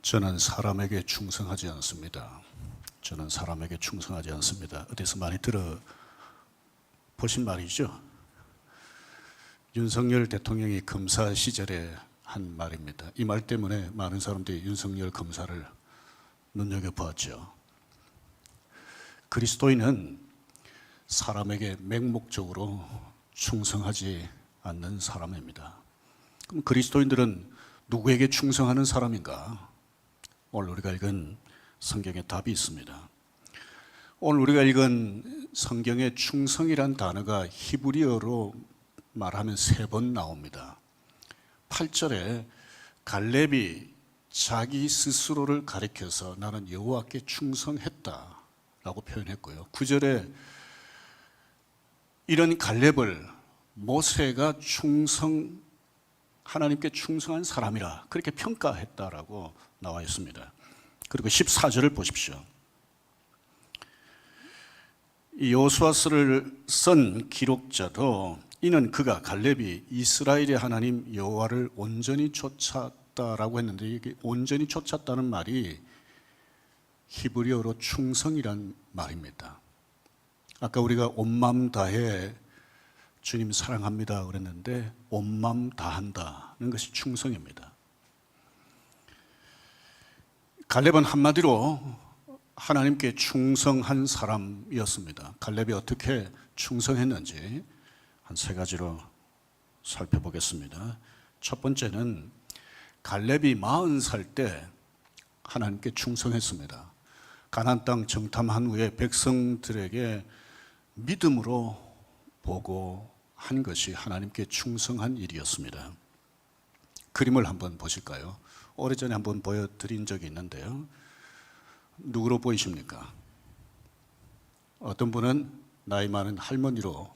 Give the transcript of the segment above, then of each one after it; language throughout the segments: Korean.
저는 사람에게 충성하지 않습니다. 저는 사람에게 충성하지 않습니다. 어디서 많이 들어보신 말이죠. 윤석열 대통령이 검사 시절에 한 말입니다. 이 말 때문에 많은 사람들이 윤석열 검사를 눈여겨보았죠. 그리스도인은 사람에게 맹목적으로 충성하지 않는 사람입니다. 그럼 그리스도인들은 누구에게 충성하는 사람인가? 오늘 우리가 읽은 성경에 답이 있습니다. 오늘 우리가 읽은 성경의 충성이란 단어가 히브리어로 말하면 3번 나옵니다. 8절에 갈렙이 자기 스스로를 가리켜서 나는 여호와께 충성했다라고 표현했고요. 9절에 이런 갈렙을 모세가 하나님께 충성한 사람이라 그렇게 평가했다라고 나와 있습니다. 그리고 14절을 보십시오. 이 여호수아서를 쓴 기록자도 이는 그가 갈렙이 이스라엘의 하나님 여호와를 온전히 쫓았다라고 했는데, 이게 온전히 쫓았다는 말이 히브리어로 충성이란 말입니다. 아까 우리가 온 마음 다해 주님 사랑합니다 그랬는데 온 마음 다한다는 것이 충성입니다. 갈렙은 한마디로 하나님께 충성한 사람이었습니다. 갈렙이 어떻게 충성했는지 한 3가지로 살펴보겠습니다. 첫 번째는 갈렙이 40살 때 하나님께 충성했습니다. 가나안 땅 정탐한 후에 백성들에게 믿음으로 보고한 것이 하나님께 충성한 일이었습니다. 그림을 한번 보실까요? 오래전에 한번 보여드린 적이 있는데요. 누구로 보이십니까? 어떤 분은 나이 많은 할머니로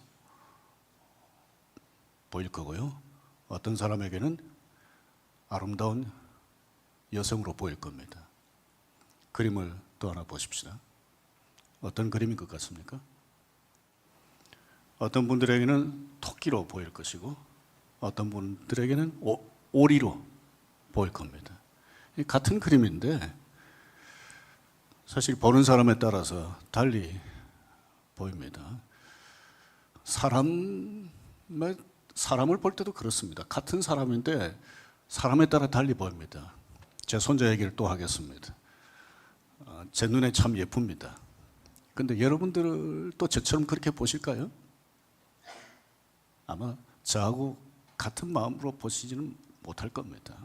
보일 거고요. 어떤 사람에게는 아름다운 여성으로 보일 겁니다. 그림을 또 하나 보십시다. 어떤 그림인 것 같습니까? 어떤 분들에게는 토끼로 보일 것이고 어떤 분들에게는 오리로 보일 겁니다. 같은 그림인데 사실 보는 사람에 따라서 달리 보입니다. 사람을 볼 때도 그렇습니다. 같은 사람인데 사람에 따라 달리 보입니다. 제 손자 얘기를 또 하겠습니다. 제 눈에 참 예쁩니다. 근데 여러분들도 저처럼 그렇게 보실까요? 아마 저하고 같은 마음으로 보시지는 못할 겁니다.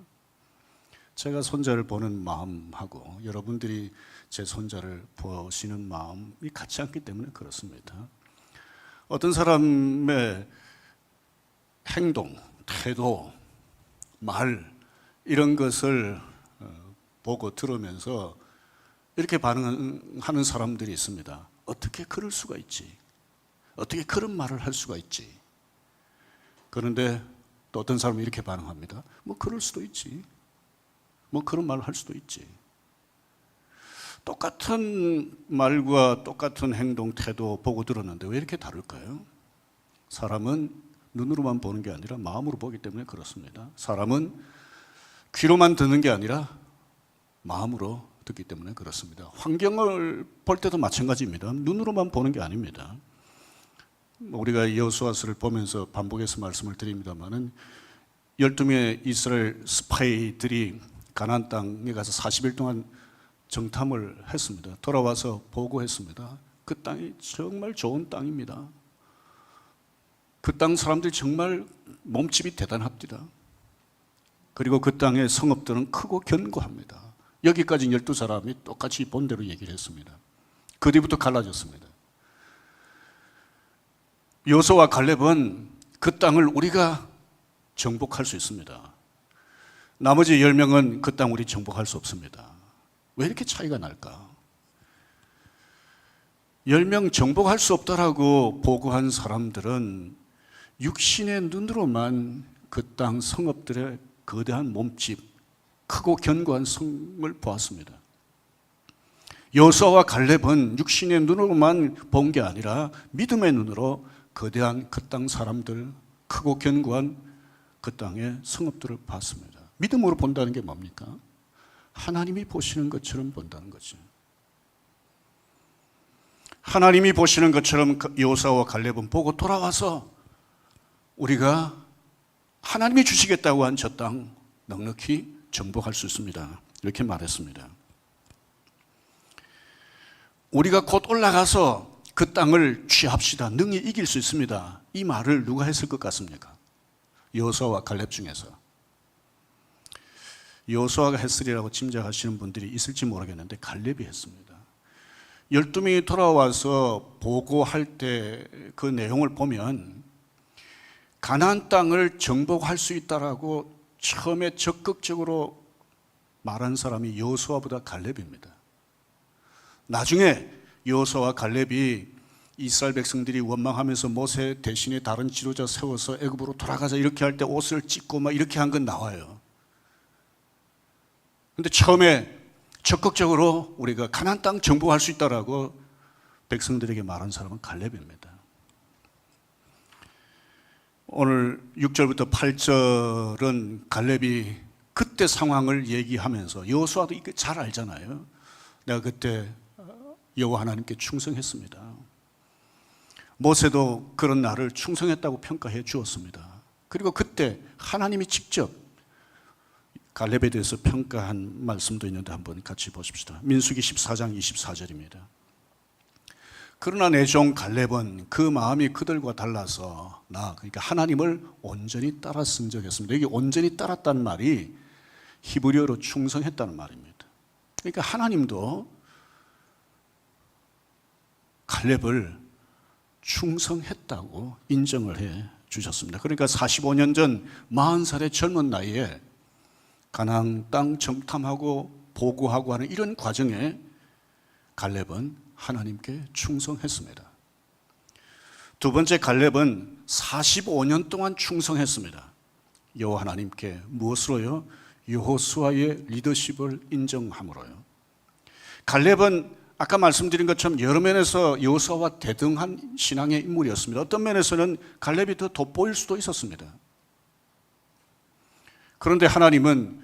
제가 손자를 보는 마음하고 여러분들이 제 손자를 보시는 마음이 같지 않기 때문에 그렇습니다. 어떤 사람의 행동, 태도, 말 이런 것을 보고 들으면서 이렇게 반응하는 사람들이 있습니다. 어떻게 그럴 수가 있지? 어떻게 그런 말을 할 수가 있지? 그런데 또 어떤 사람은 이렇게 반응합니다. 뭐 그럴 수도 있지. 뭐 그런 말을 할 수도 있지. 똑같은 말과 똑같은 행동, 태도 보고 들었는데 왜 이렇게 다를까요? 사람은 눈으로만 보는 게 아니라 마음으로 보기 때문에 그렇습니다. 사람은 귀로만 듣는 게 아니라 마음으로 듣기 때문에 그렇습니다. 환경을 볼 때도 마찬가지입니다. 눈으로만 보는 게 아닙니다. 우리가 여호수아서를 보면서 반복해서 말씀을 드립니다만은 12명의 이스라엘 스파이들이 가나안 땅에 가서 40일 동안 정탐을 했습니다. 돌아와서 보고했습니다. 그 땅이 정말 좋은 땅입니다. 그 땅 사람들이 정말 몸집이 대단합니다. 그리고 그 땅의 성읍들은 크고 견고합니다. 여기까지 12사람이 똑같이 본대로 얘기를 했습니다. 그 뒤부터 갈라졌습니다. 여호수아와 갈렙은 그 땅을 우리가 정복할 수 있습니다. 나머지 10명은 그 땅 우리 정복할 수 없습니다. 왜 이렇게 차이가 날까? 10명 정복할 수 없다라고 보고한 사람들은 육신의 눈으로만 그 땅 성읍들의 거대한 몸집, 크고 견고한 성을 보았습니다. 여호수아와 갈렙은 육신의 눈으로만 본 게 아니라 믿음의 눈으로 거대한 그 땅 사람들, 크고 견고한 그 땅의 성읍들을 봤습니다. 믿음으로 본다는 게 뭡니까? 하나님이 보시는 것처럼 본다는 거죠. 하나님이 보시는 것처럼 여호수아와 갈렙은 보고 돌아와서 우리가 하나님이 주시겠다고 한 저 땅 넉넉히 정복할 수 있습니다. 이렇게 말했습니다. 우리가 곧 올라가서 그 땅을 취합시다. 능히 이길 수 있습니다. 이 말을 누가 했을 것 같습니까? 여호수아와 갈렙 중에서. 여호수아가 했으리라고 짐작하시는 분들이 있을지 모르겠는데 갈렙이 했습니다. 12명이 돌아와서 보고할 때 그 내용을 보면 가나안 땅을 정복할 수 있다라고 처음에 적극적으로 말한 사람이 여호수아보다 갈렙입니다. 나중에 여호수아와 갈렙이 이스라엘 백성들이 원망하면서 모세 대신에 다른 지도자 세워서 애굽으로 돌아가자 이렇게 할 때 옷을 찢고 막 이렇게 한 건 나와요. 근데 처음에 적극적으로 우리가 가나안 땅 정복할 수 있다라고 백성들에게 말한 사람은 갈렙입니다. 오늘 6절부터 8절은 갈렙이 그때 상황을 얘기하면서 여호수아도 이거 잘 알잖아요. 내가 그때 여호와 하나님께 충성했습니다. 모세도 그런 나를 충성했다고 평가해 주었습니다. 그리고 그때 하나님이 직접 갈렙에 대해서 평가한 말씀도 있는데 한번 같이 보십시다. 민수기 14장 24절입니다. 그러나 내 종 갈렙은 그 마음이 그들과 달라서 그러니까 하나님을 온전히 따라 승적했습니다. 여기 온전히 따랐다는 말이 히브리어로 충성했다는 말입니다. 그러니까 하나님도 갈렙을 충성했다고 인정을 해 주셨습니다. 그러니까 45년 전 40살의 젊은 나이에 가나안 땅 정탐하고 보고하고 하는 이런 과정에 갈렙은 하나님께 충성했습니다. 두 번째, 갈렙은 45년 동안 충성했습니다. 여호와 하나님께 무엇으로요? 여호수아의 리더십을 인정함으로요. 갈렙은 아까 말씀드린 것처럼 여러 면에서 여호수아와 대등한 신앙의 인물이었습니다. 어떤 면에서는 갈렙이 더 돋보일 수도 있었습니다. 그런데 하나님은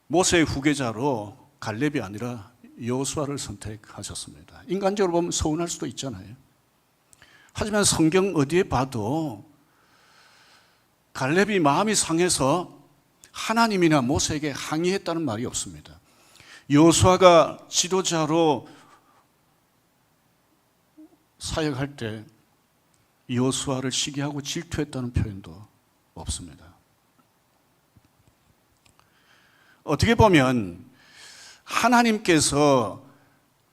모세의 후계자로 갈렙이 아니라 여호수아를 선택하셨습니다. 인간적으로 보면 서운할 수도 있잖아요. 하지만 성경 어디에 봐도 갈렙이 마음이 상해서 하나님이나 모세에게 항의했다는 말이 없습니다. 여호수아가 지도자로 사역할 때 여호수아를 시기하고 질투했다는 표현도 없습니다. 어떻게 보면 하나님께서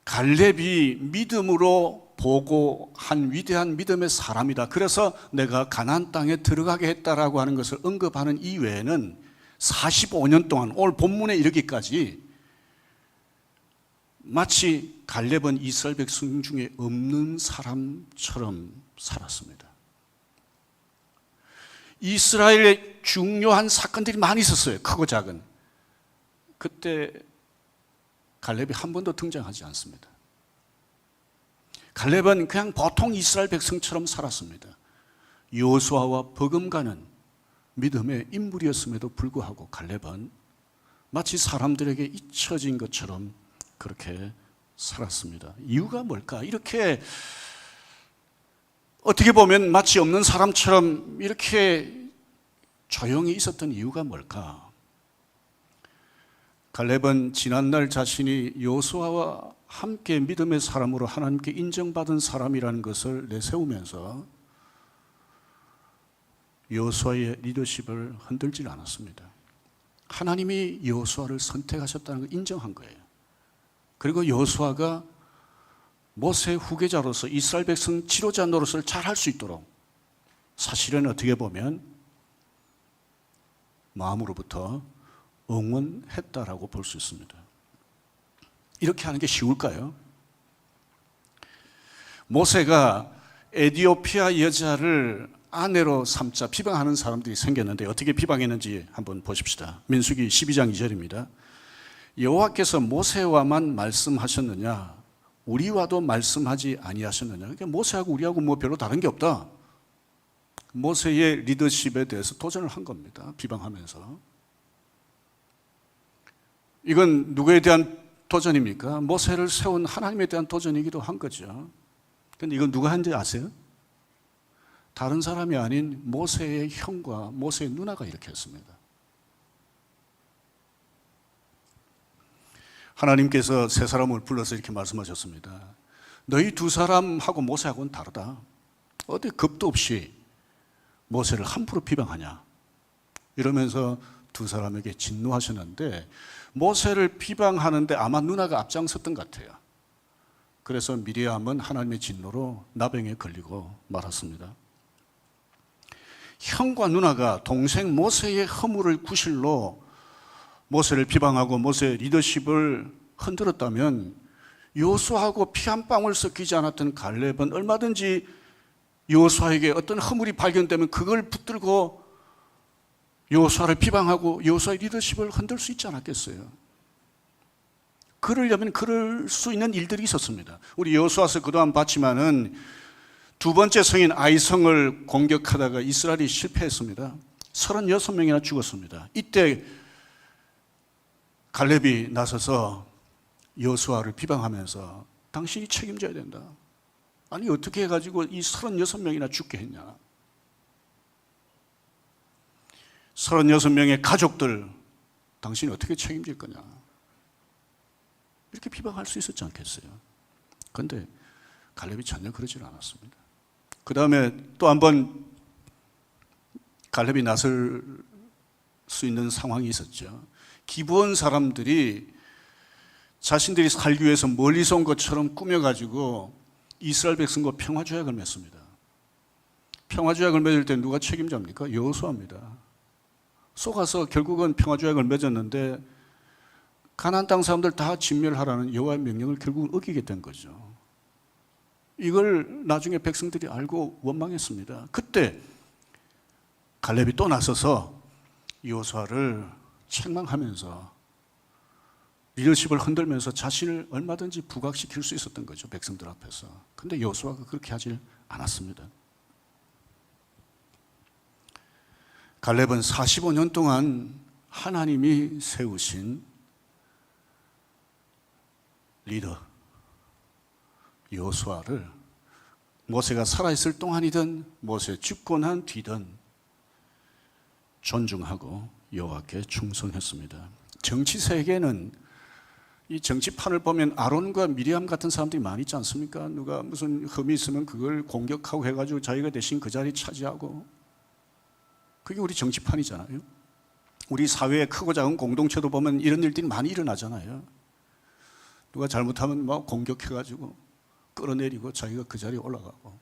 갈렙이 믿음으로 보고한 위대한 믿음의 사람이다. 그래서 내가 가나안 땅에 들어가게 했다라고 하는 것을 언급하는 이외에는 45년 동안 오늘 본문에 이르기까지 마치 갈렙은 이스라엘 백성 중에 없는 사람처럼 살았습니다. 이스라엘에 중요한 사건들이 많이 있었어요. 크고 작은. 그때 갈렙이 한 번도 등장하지 않습니다. 갈렙은 그냥 보통 이스라엘 백성처럼 살았습니다. 여호수아와 버금가는 믿음의 인물이었음에도 불구하고 갈렙은 마치 사람들에게 잊혀진 것처럼 그렇게 살았습니다. 이유가 뭘까? 이렇게 어떻게 보면 마치 없는 사람처럼 이렇게 조용히 있었던 이유가 뭘까? 갈렙은 지난날 자신이 여호수아와 함께 믿음의 사람으로 하나님께 인정받은 사람이라는 것을 내세우면서 여호수아의 리더십을 흔들지 않았습니다. 하나님이 여호수아를 선택하셨다는 걸 인정한 거예요. 그리고 여호수아가 모세의 후계자로서 이스라엘 백성 지도자 노릇을 잘 할 수 있도록 사실은 어떻게 보면 마음으로부터 응원했다라고 볼 수 있습니다. 이렇게 하는 게 쉬울까요? 모세가 에티오피아 여자를 아내로 삼자 비방하는 사람들이 생겼는데 어떻게 비방했는지 한번 보십시다. 민수기 12장 2절입니다. 여호와께서 모세와만 말씀하셨느냐 우리와도 말씀하지 아니하셨느냐. 그러니까 모세하고 우리하고 뭐 별로 다른 게 없다. 모세의 리더십에 대해서 도전을 한 겁니다. 비방하면서. 이건 누구에 대한 도전입니까? 모세를 세운 하나님에 대한 도전이기도 한 거죠. 근데 이건 누가 한지 아세요? 다른 사람이 아닌 모세의 형과 모세의 누나가 이렇게 했습니다. 하나님께서 세 사람을 불러서 이렇게 말씀하셨습니다. 너희 두 사람하고 모세하고는 다르다. 어디 겁도 없이 모세를 함부로 비방하냐. 이러면서 두 사람에게 진노하셨는데 모세를 비방하는데 아마 누나가 앞장섰던 것 같아요. 그래서 미리암은 하나님의 진노로 나병에 걸리고 말았습니다. 형과 누나가 동생 모세의 허물을 구실로 모세를 비방하고 모세의 리더십을 흔들었다면 여호수아하고 피 한 방울 섞이지 않았던 갈렙은 얼마든지 여호수아에게 어떤 허물이 발견되면 그걸 붙들고 여호수아를 비방하고 여호수아의 리더십을 흔들 수 있지 않았겠어요? 그러려면 그럴 수 있는 일들이 있었습니다. 우리 여호수아서 그동안 봤지만은 두 번째 성인 아이성을 공격하다가 이스라엘이 실패했습니다. 36명이나 죽었습니다. 이때 갈렙이 나서서 여호수아를 비방하면서 당신이 책임져야 된다. 아니 어떻게 해가지고 이 36명이나 죽게 했냐. 36명의 가족들 당신이 어떻게 책임질 거냐. 이렇게 비방할 수 있었지 않겠어요? 그런데 갈렙이 전혀 그러질 않았습니다. 그 다음에 또 한 번 갈렙이 나설 수 있는 상황이 있었죠. 기브온 사람들이 자신들이 살기 위해서 멀리서 온 것처럼 꾸며가지고 이스라엘 백성과 평화조약을 맺습니다. 평화조약을 맺을 때 누가 책임자입니까? 여호수아입니다. 속아서 결국은 평화조약을 맺었는데 가나안 땅 사람들 다 진멸하라는 여호와의 명령을 결국 어기게 된 거죠. 이걸 나중에 백성들이 알고 원망했습니다. 그때 갈렙이 또 나서서 여호수아를 책망하면서 리더십을 흔들면서 자신을 얼마든지 부각시킬 수 있었던 거죠. 백성들 앞에서. 근데 여호수아가 그렇게 하질 않았습니다. 갈렙은 45년 동안 하나님이 세우신 리더 여호수아를 모세가 살아있을 동안이든 모세 죽고 난 뒤든 존중하고 여호와께 충성했습니다. 정치 세계는 이 정치판을 보면 아론과 미리암 같은 사람들이 많이 있지 않습니까? 누가 무슨 흠이 있으면 그걸 공격하고 해가지고 자기가 대신 그 자리 차지하고, 그게 우리 정치판이잖아요. 우리 사회의 크고 작은 공동체도 보면 이런 일들이 많이 일어나잖아요. 누가 잘못하면 막 공격해가지고 끌어내리고 자기가 그 자리에 올라가고.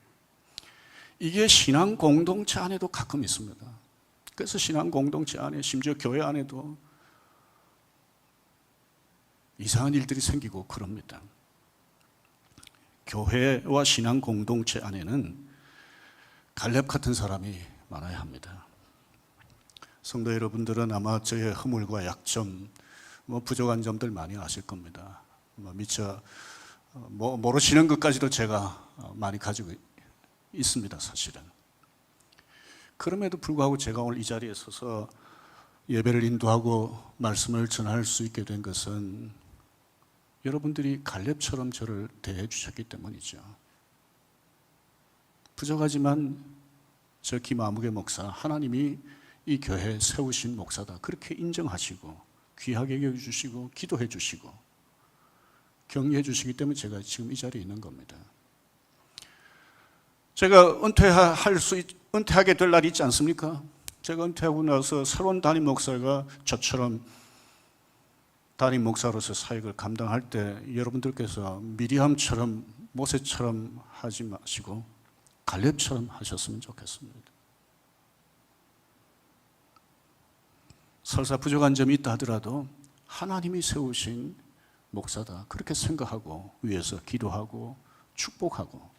이게 신앙 공동체 안에도 가끔 있습니다. 그래서 신앙 공동체 안에, 심지어 교회 안에도 이상한 일들이 생기고 그럽니다. 교회와 신앙 공동체 안에는 갈렙 같은 사람이 많아야 합니다. 성도 여러분들은 아마 저의 허물과 약점, 부족한 점들 많이 아실 겁니다. 미처 모르시는 것까지도 제가 많이 가지고 있습니다, 사실은. 그럼에도 불구하고 제가 오늘 이 자리에 서서 예배를 인도하고 말씀을 전할 수 있게 된 것은 여러분들이 갈렙처럼 저를 대해 주셨기 때문이죠. 부족하지만 저 김아무개 목사, 하나님이 이 교회에 세우신 목사다 그렇게 인정하시고 귀하게 여겨주시고 기도해 주시고 격려해 주시기 때문에 제가 지금 이 자리에 있는 겁니다. 제가 은퇴하게 될 날이 있지 않습니까? 제가 은퇴하고 나서 새로운 담임 목사가 저처럼 담임 목사로서 사역을 감당할 때 여러분들께서 미리암처럼 모세처럼 하지 마시고 갈렙처럼 하셨으면 좋겠습니다. 설사 부족한 점이 있다 하더라도 하나님이 세우신 목사다 그렇게 생각하고 위에서 기도하고 축복하고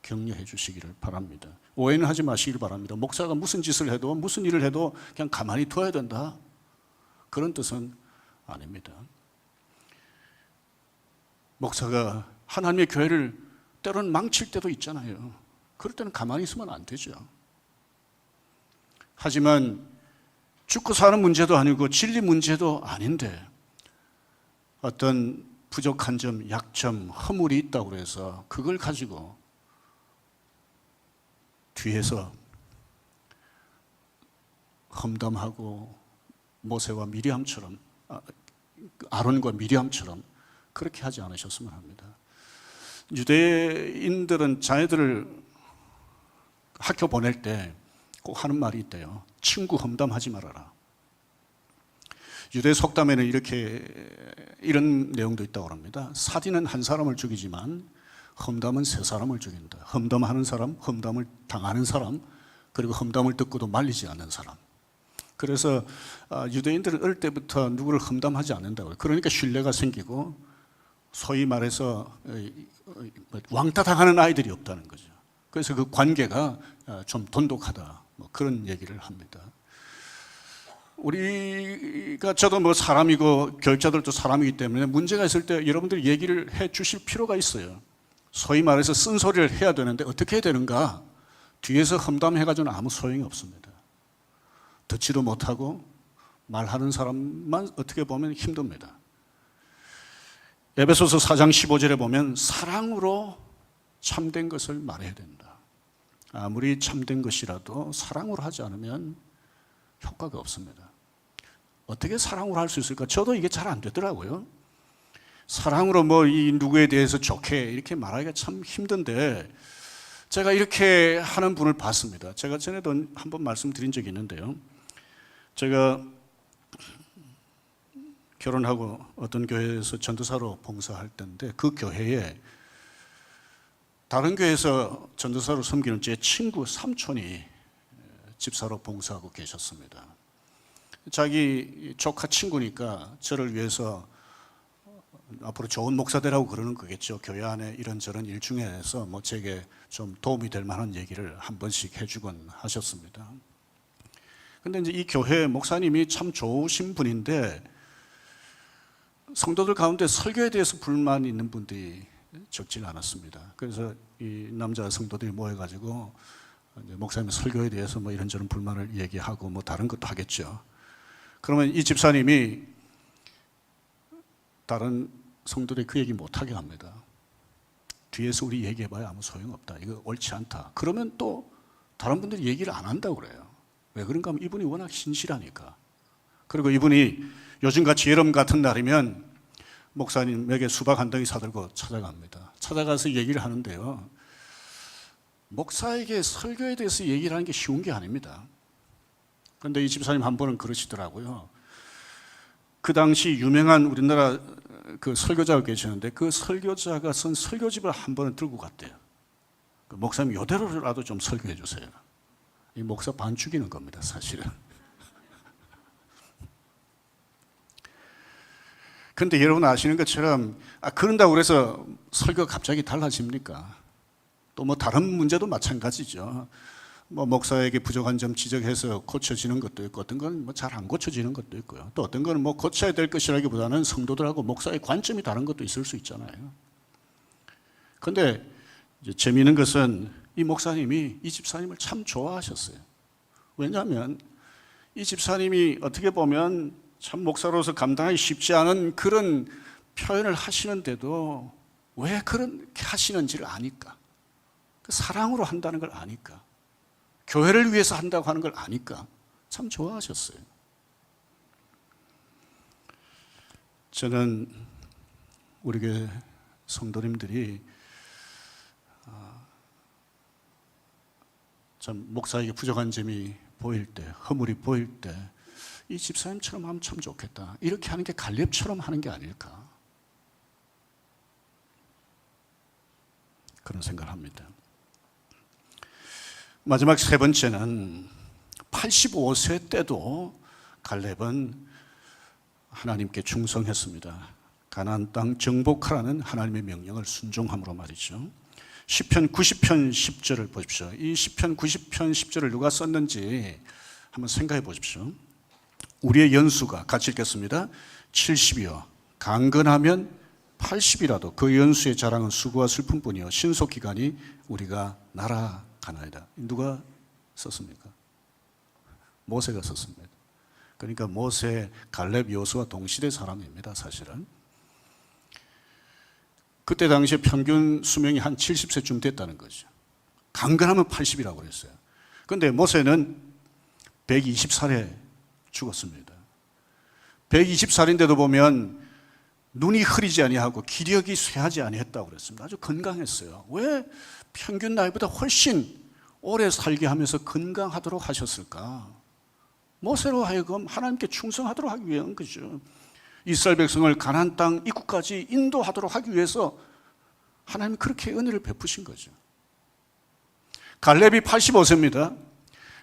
격려해 주시기를 바랍니다. 오해는 하지 마시길 바랍니다. 목사가 무슨 짓을 해도 무슨 일을 해도 그냥 가만히 둬야 된다, 그런 뜻은 아닙니다. 목사가 하나님의 교회를 때로는 망칠 때도 있잖아요. 그럴 때는 가만히 있으면 안 되죠. 하지만 죽고 사는 문제도 아니고 진리 문제도 아닌데 어떤 부족한 점, 약점, 허물이 있다고 해서 그걸 가지고 뒤에서 험담하고 모세와 미리암처럼, 아론과 미리암처럼 그렇게 하지 않으셨으면 합니다. 유대인들은 자녀들을 학교 보낼 때 꼭 하는 말이 있대요. 친구 험담하지 말아라. 유대 속담에는 이런 내용도 있다고 합니다. 사디는 한 사람을 죽이지만 험담은 세 사람을 죽인다. 험담하는 사람, 험담을 당하는 사람, 그리고 험담을 듣고도 말리지 않는 사람. 그래서 유대인들은 어릴 때부터 누구를 험담하지 않는다고요. 그러니까 신뢰가 생기고 소위 말해서 왕따 당하는 아이들이 없다는 거죠. 그래서 그 관계가 좀 돈독하다, 뭐 그런 얘기를 합니다. 저도 뭐 사람이고 교육자들도 사람이기 때문에 문제가 있을 때 여러분들이 얘기를 해 주실 필요가 있어요. 소위 말해서 쓴소리를 해야 되는데 어떻게 해야 되는가? 뒤에서 험담해가지고는 아무 소용이 없습니다. 듣지도 못하고 말하는 사람만 어떻게 보면 힘듭니다. 에베소서 4장 15절에 보면 사랑으로 참된 것을 말해야 된다. 아무리 참된 것이라도 사랑으로 하지 않으면 효과가 없습니다. 어떻게 사랑으로 할 수 있을까? 저도 이게 잘 안 되더라고요. 사랑으로 이 누구에 대해서 좋게 이렇게 말하기가 참 힘든데 제가 이렇게 하는 분을 봤습니다. 제가 전에도 한번 말씀드린 적이 있는데요. 제가 결혼하고 어떤 교회에서 전도사로 봉사할 때인데 그 교회에 다른 교회에서 전도사로 섬기는 제 친구 삼촌이 집사로 봉사하고 계셨습니다. 자기 조카 친구니까 저를 위해서 앞으로 좋은 목사 되라고 그러는 거겠죠. 교회 안에 이런저런 일 중에서 제게 좀 도움이 될 만한 얘기를 한 번씩 해주곤 하셨습니다. 근데 이제 이 교회 목사님이 참 좋으신 분인데 성도들 가운데 설교에 대해서 불만이 있는 분들이 적지가 않았습니다. 그래서 이 남자 성도들이 모여가지고 목사님 설교에 대해서 이런저런 불만을 얘기하고 다른 것도 하겠죠. 그러면 이 집사님이 다른 성도들이 그 얘기 못하게 합니다. 뒤에서 우리 얘기해봐야 아무 소용없다. 이거 옳지 않다. 그러면 또 다른 분들이 얘기를 안 한다고 그래요. 왜 그런가 하면 이분이 워낙 신실하니까. 그리고 이분이 요즘같이 여름 같은 날이면 목사님에게 수박 한 덩이 사들고 찾아갑니다. 찾아가서 얘기를 하는데요. 목사에게 설교에 대해서 얘기를 하는 게 쉬운 게 아닙니다. 그런데 이 집사님 한 번은 그러시더라고요. 그 당시 유명한 우리나라 그 설교자가 계셨는데 그 설교자가 쓴 설교집을 한 번은 들고 갔대요. 그 목사님 이대로라도 좀 설교해 주세요. 이 목사 반 죽이는 겁니다, 사실은. 그런데 여러분 아시는 것처럼 그런다고 그래서 설교가 갑자기 달라집니까? 또 다른 문제도 마찬가지죠. 목사에게 부족한 점 지적해서 고쳐지는 것도 있고 어떤 건 잘 안 고쳐지는 것도 있고요. 또 어떤 건 고쳐야 될 것이라기보다는 성도들하고 목사의 관점이 다른 것도 있을 수 있잖아요. 그런데 재미있는 것은 이 목사님이 이 집사님을 참 좋아하셨어요. 왜냐하면 이 집사님이 어떻게 보면 참 목사로서 감당하기 쉽지 않은 그런 표현을 하시는데도 왜 그렇게 하시는지를 아니까. 사랑으로 한다는 걸 아니까. 교회를 위해서 한다고 하는 걸 아니까 참 좋아하셨어요. 저는 우리 교회 성도님들이 참 목사에게 부족한 점이 보일 때, 허물이 보일 때 이 집사님처럼 하면 참 좋겠다. 이렇게 하는 게 갈렙처럼 하는 게 아닐까. 그런 생각을 합니다. 마지막 세 번째는 85세 때도 갈렙은 하나님께 충성했습니다. 가나안 땅 정복하라는 하나님의 명령을 순종함으로 말이죠. 시편 90편 10절을 보십시오. 이 시편 90편 10절을 누가 썼는지 한번 생각해 보십시오. 우리의 연수가 같이 읽겠습니다. 70이요 강건하면 80이라도 그 연수의 자랑은 수고와 슬픔뿐이요 신속기간이 우리가 날아가나이다. 누가 썼습니까? 모세가 썼습니다. 그러니까 모세, 갈렙, 여호수아 동시대 사람입니다. 사실은 그때 당시에 평균 수명이 한 70세쯤 됐다는 거죠. 강건하면 80이라고 그랬어요. 그런데 모세는 120살에 죽었습니다. 120살인데도 보면 눈이 흐리지 아니하고 기력이 쇠하지 아니했다고 그랬습니다. 아주 건강했어요. 왜 평균 나이보다 훨씬 오래 살게 하면서 건강하도록 하셨을까? 모세로 하여금 하나님께 충성하도록 하기 위한 거죠. 이스라엘 백성을 가나안 땅 입구까지 인도하도록 하기 위해서 하나님이 그렇게 은혜를 베푸신 거죠. 갈렙이 85세입니다.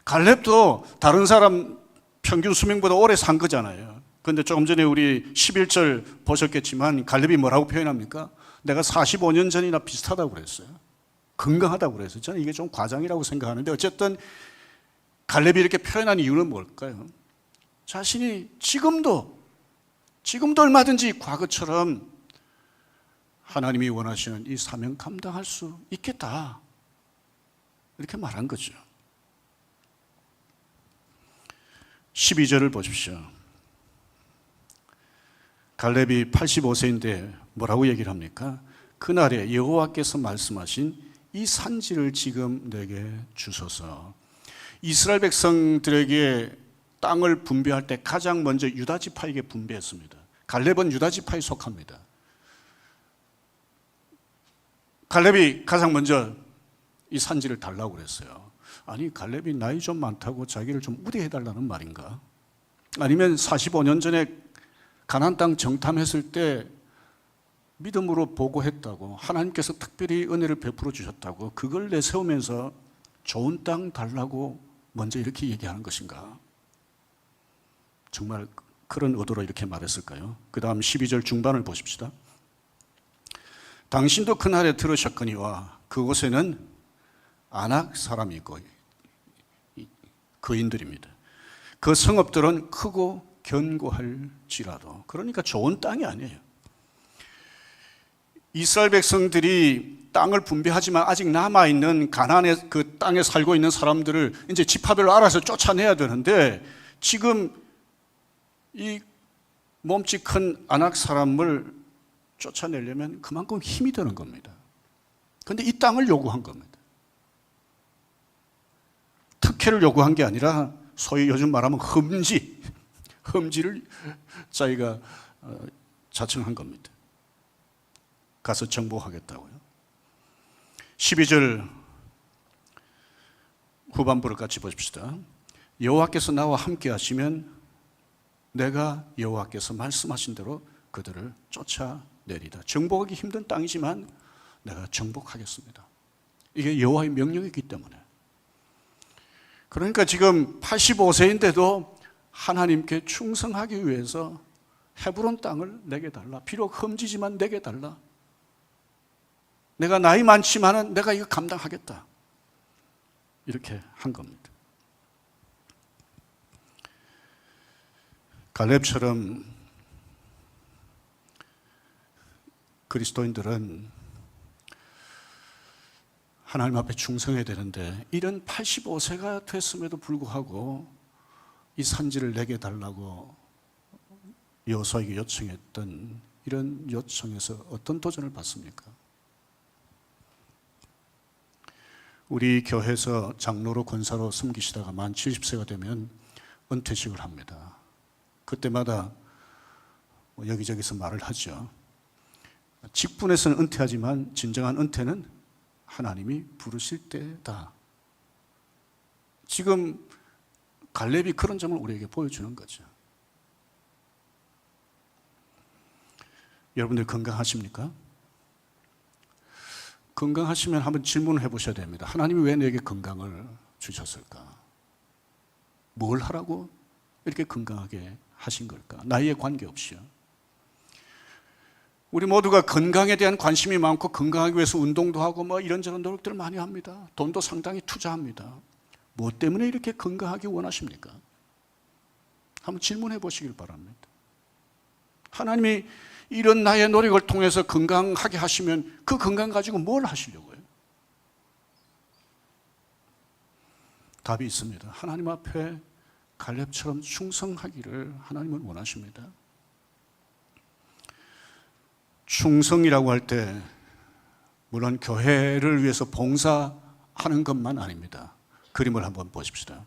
갈렙도 다른 사람 평균 수명보다 오래 산 거잖아요. 그런데 조금 전에 우리 11절 보셨겠지만 갈렙이 뭐라고 표현합니까? 내가 45년 전이나 비슷하다고 그랬어요. 건강하다고 그랬어요. 저는 이게 좀 과장이라고 생각하는데 어쨌든 갈렙이 이렇게 표현한 이유는 뭘까요? 자신이 지금도 얼마든지 과거처럼 하나님이 원하시는 이 사명 감당할 수 있겠다, 이렇게 말한 거죠. 12절을 보십시오. 갈렙이 85세인데 뭐라고 얘기를 합니까? 그날에 여호와께서 말씀하신 이 산지를 지금 내게 주소서. 이스라엘 백성들에게 땅을 분배할 때 가장 먼저 유다 지파에게 분배했습니다. 갈렙은 유다 지파에 속합니다. 갈렙이 가장 먼저 이 산지를 달라고 그랬어요. 아니, 갈렙이 나이 좀 많다고 자기를 좀 우대해달라는 말인가? 아니면 45년 전에 가나안 땅 정탐했을 때 믿음으로 보고했다고, 하나님께서 특별히 은혜를 베풀어 주셨다고 그걸 내세우면서 좋은 땅 달라고 먼저 이렇게 얘기하는 것인가? 정말 그런 의도로 이렇게 말했을까요? 그 다음 12절 중반을 보십시다. 당신도 그날에 들으셨거니와 그곳에는 아낙 사람이 있고 거인들입니다. 그 성읍들은 크고 견고할지라도, 그러니까 좋은 땅이 아니에요. 이스라엘 백성들이 땅을 분배하지만 아직 남아있는 가나안의 그 땅에 살고 있는 사람들을 이제 지파별로 알아서 쫓아내야 되는데, 지금 이 몸집 큰 아낙 사람을 쫓아내려면 그만큼 힘이 드는 겁니다. 그런데 이 땅을 요구한 겁니다. 특혜를 요구한 게 아니라 소위 요즘 말하면 험지를 자기가 자청한 겁니다. 가서 정복하겠다고요. 12절 후반부를 같이 보십시다. 여호와께서 나와 함께 하시면 내가 여호와께서 말씀하신 대로 그들을 쫓아내리다. 정복하기 힘든 땅이지만 내가 정복하겠습니다. 이게 여호와의 명령이기 때문에. 그러니까 지금 85세인데도 하나님께 충성하기 위해서 헤브론 땅을 내게 달라. 비록 험지지만 내게 달라. 내가 나이 많지만은 내가 이거 감당하겠다. 이렇게 한 겁니다. 갈렙처럼 그리스도인들은 하나님 앞에 충성해야 되는데, 이런 85세가 됐음에도 불구하고 이 산지를 내게 달라고 여호수아에게 요청했던 이런 요청에서 어떤 도전을 받습니까? 우리 교회에서 장로로 권사로 섬기시다가 만 70세가 되면 은퇴식을 합니다. 그때마다 여기저기서 말을 하죠. 직분에서는 은퇴하지만 진정한 은퇴는 하나님이 부르실 때다. 지금 갈렙이 그런 점을 우리에게 보여주는 거죠. 여러분들 건강하십니까? 건강하시면 한번 질문을 해보셔야 됩니다. 하나님이 왜 내게 건강을 주셨을까? 뭘 하라고 이렇게 건강하게 하신 걸까? 나이에 관계없이요. 우리 모두가 건강에 대한 관심이 많고 건강하기 위해서 운동도 하고 뭐 이런저런 노력들을 많이 합니다. 돈도 상당히 투자합니다. 뭐 때문에 이렇게 건강하기 원하십니까? 한번 질문해 보시길 바랍니다. 하나님이 이런 나의 노력을 통해서 건강하게 하시면 그 건강 가지고 뭘 하시려고요? 답이 있습니다. 하나님 앞에 갈렙처럼 충성하기를 하나님은 원하십니다. 충성이라고 할 때 물론 교회를 위해서 봉사하는 것만 아닙니다. 그림을 한번 보십시다.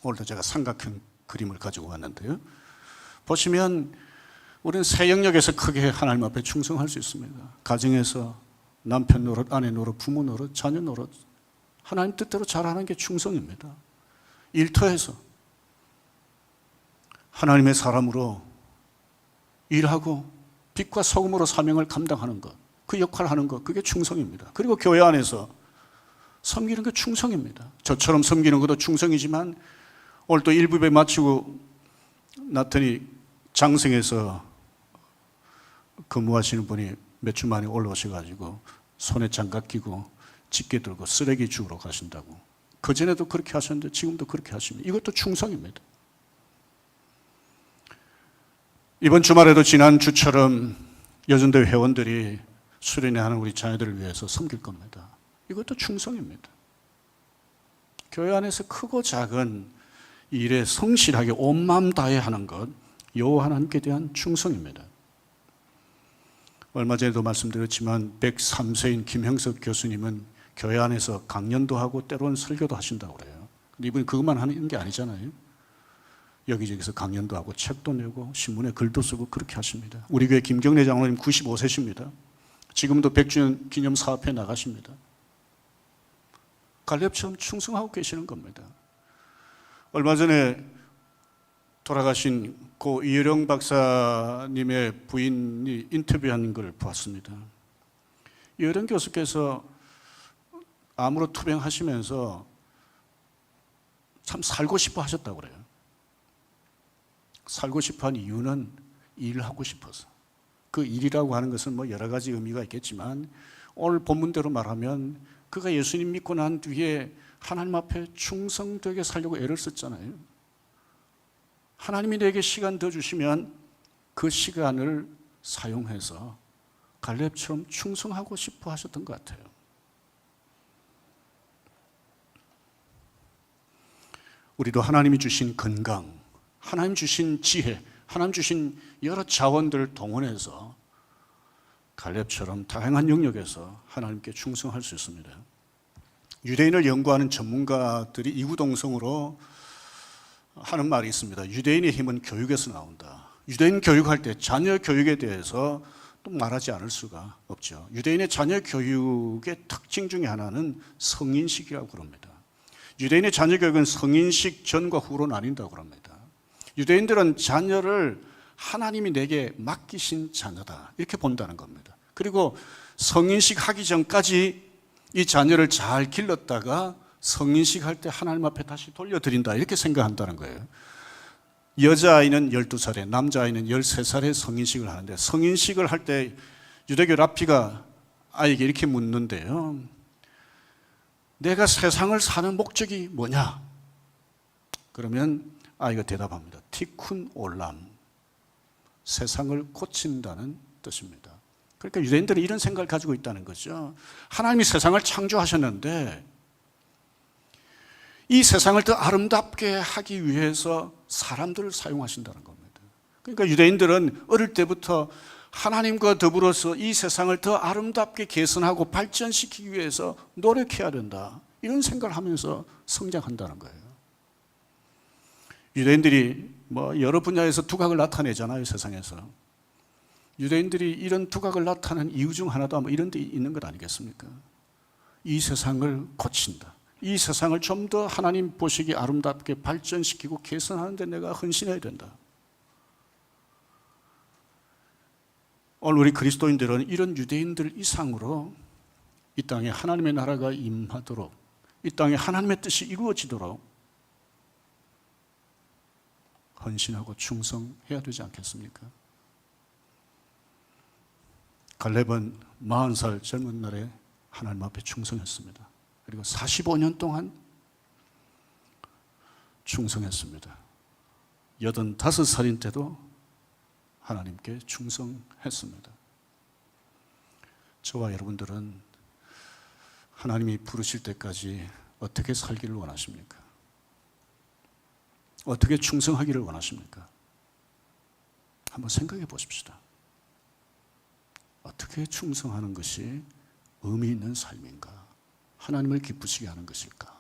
오늘도 제가 삼각형 그림을 가지고 왔는데요. 보시면 우리는 세 영역에서 크게 하나님 앞에 충성할 수 있습니다. 가정에서 남편 노릇, 아내 노릇, 부모 노릇, 자녀 노릇, 하나님 뜻대로 잘하는 게 충성입니다. 일터에서 하나님의 사람으로 일하고 빛과 소금으로 사명을 감당하는 것, 그 역할을 하는 것, 그게 충성입니다. 그리고 교회 안에서 섬기는 게 충성입니다. 저처럼 섬기는 것도 충성이지만 오늘 또 일부배 마치고 났더니 장성에서 근무하시는 분이 몇 주 만에 올라오셔가지고 손에 장갑 끼고 집게 들고 쓰레기 주우러 가신다고. 그전에도 그렇게 하셨는데 지금도 그렇게 하십니다. 이것도 충성입니다. 이번 주말에도 지난주처럼 여전대 회원들이 수련회 하는 우리 자녀들을 위해서 섬길 겁니다. 이것도 충성입니다. 교회 안에서 크고 작은 일에 성실하게 온 마음 다해 하는 것, 여호와 하나님께 대한 충성입니다. 얼마 전에도 말씀드렸지만 103세인 김형석 교수님은 교회 안에서 강연도 하고 때로는 설교도 하신다고 그래요. 근데 이분이 그것만 하는 게 아니잖아요. 여기저기서 강연도 하고 책도 내고 신문에 글도 쓰고 그렇게 하십니다. 우리 교회 김경래 장로님 95세십니다. 지금도 100주년 기념 사업회 나가십니다. 갈렙처럼 충성하고 계시는 겁니다. 얼마 전에 돌아가신 고 이효령 박사님의 부인이 인터뷰한 걸 봤습니다. 이효령 교수께서 암으로 투병하시면서 참 살고 싶어 하셨다고 그래요. 살고 싶어 한 이유는 일하고 싶어서. 그 일이라고 하는 것은 뭐 여러 가지 의미가 있겠지만 오늘 본문대로 말하면 그가 예수님 믿고 난 뒤에 하나님 앞에 충성되게 살려고 애를 썼잖아요. 하나님이 내게 시간 더 주시면 그 시간을 사용해서 갈렙처럼 충성하고 싶어 하셨던 것 같아요. 우리도 하나님이 주신 건강, 하나님 주신 지혜, 하나님 주신 여러 자원들을 동원해서 갈렙처럼 다양한 영역에서 하나님께 충성할 수 있습니다. 유대인을 연구하는 전문가들이 이구동성으로 하는 말이 있습니다. 유대인의 힘은 교육에서 나온다. 유대인 교육할 때 자녀 교육에 대해서 또 말하지 않을 수가 없죠. 유대인의 자녀 교육의 특징 중에 하나는 성인식이라고 그럽니다. 유대인의 자녀 교육은 성인식 전과 후로 나뉜다고 그럽니다. 유대인들은 자녀를 하나님이 내게 맡기신 자녀다 이렇게 본다는 겁니다. 그리고 성인식 하기 전까지 이 자녀를 잘 길렀다가 성인식 할 때 하나님 앞에 다시 돌려드린다 이렇게 생각한다는 거예요. 여자아이는 12살에 남자아이는 13살에 성인식을 하는데 성인식을 할 때 유대교 랍비가 아이에게 이렇게 묻는데요. 내가 세상을 사는 목적이 뭐냐? 그러면 아이가 대답합니다. 티쿤 올람, 세상을 고친다는 뜻입니다. 그러니까 유대인들은 이런 생각을 가지고 있다는 거죠. 하나님이 세상을 창조하셨는데 이 세상을 더 아름답게 하기 위해서 사람들을 사용하신다는 겁니다. 그러니까 유대인들은 어릴 때부터 하나님과 더불어서 이 세상을 더 아름답게 개선하고 발전시키기 위해서 노력해야 된다. 이런 생각을 하면서 성장한다는 거예요. 유대인들이 뭐 여러 분야에서 두각을 나타내잖아요, 세상에서. 유대인들이 이런 두각을 나타내는 이유 중 하나도 아마 이런 데 있는 것 아니겠습니까? 이 세상을 고친다. 이 세상을 좀 더 하나님 보시기 아름답게 발전시키고 개선하는 데 내가 헌신해야 된다. 오늘 우리 그리스도인들은 이런 유대인들 이상으로 이 땅에 하나님의 나라가 임하도록, 이 땅에 하나님의 뜻이 이루어지도록 헌신하고 충성해야 되지 않겠습니까? 갈렙은 40살 젊은 날에 하나님 앞에 충성했습니다. 그리고 45년 동안 충성했습니다. 85살인 때도 하나님께 충성했습니다. 저와 여러분들은 하나님이 부르실 때까지 어떻게 살기를 원하십니까? 어떻게 충성하기를 원하십니까? 한번 생각해 보십시다. 어떻게 충성하는 것이 의미 있는 삶인가? 하나님을 기쁘시게 하는 것일까?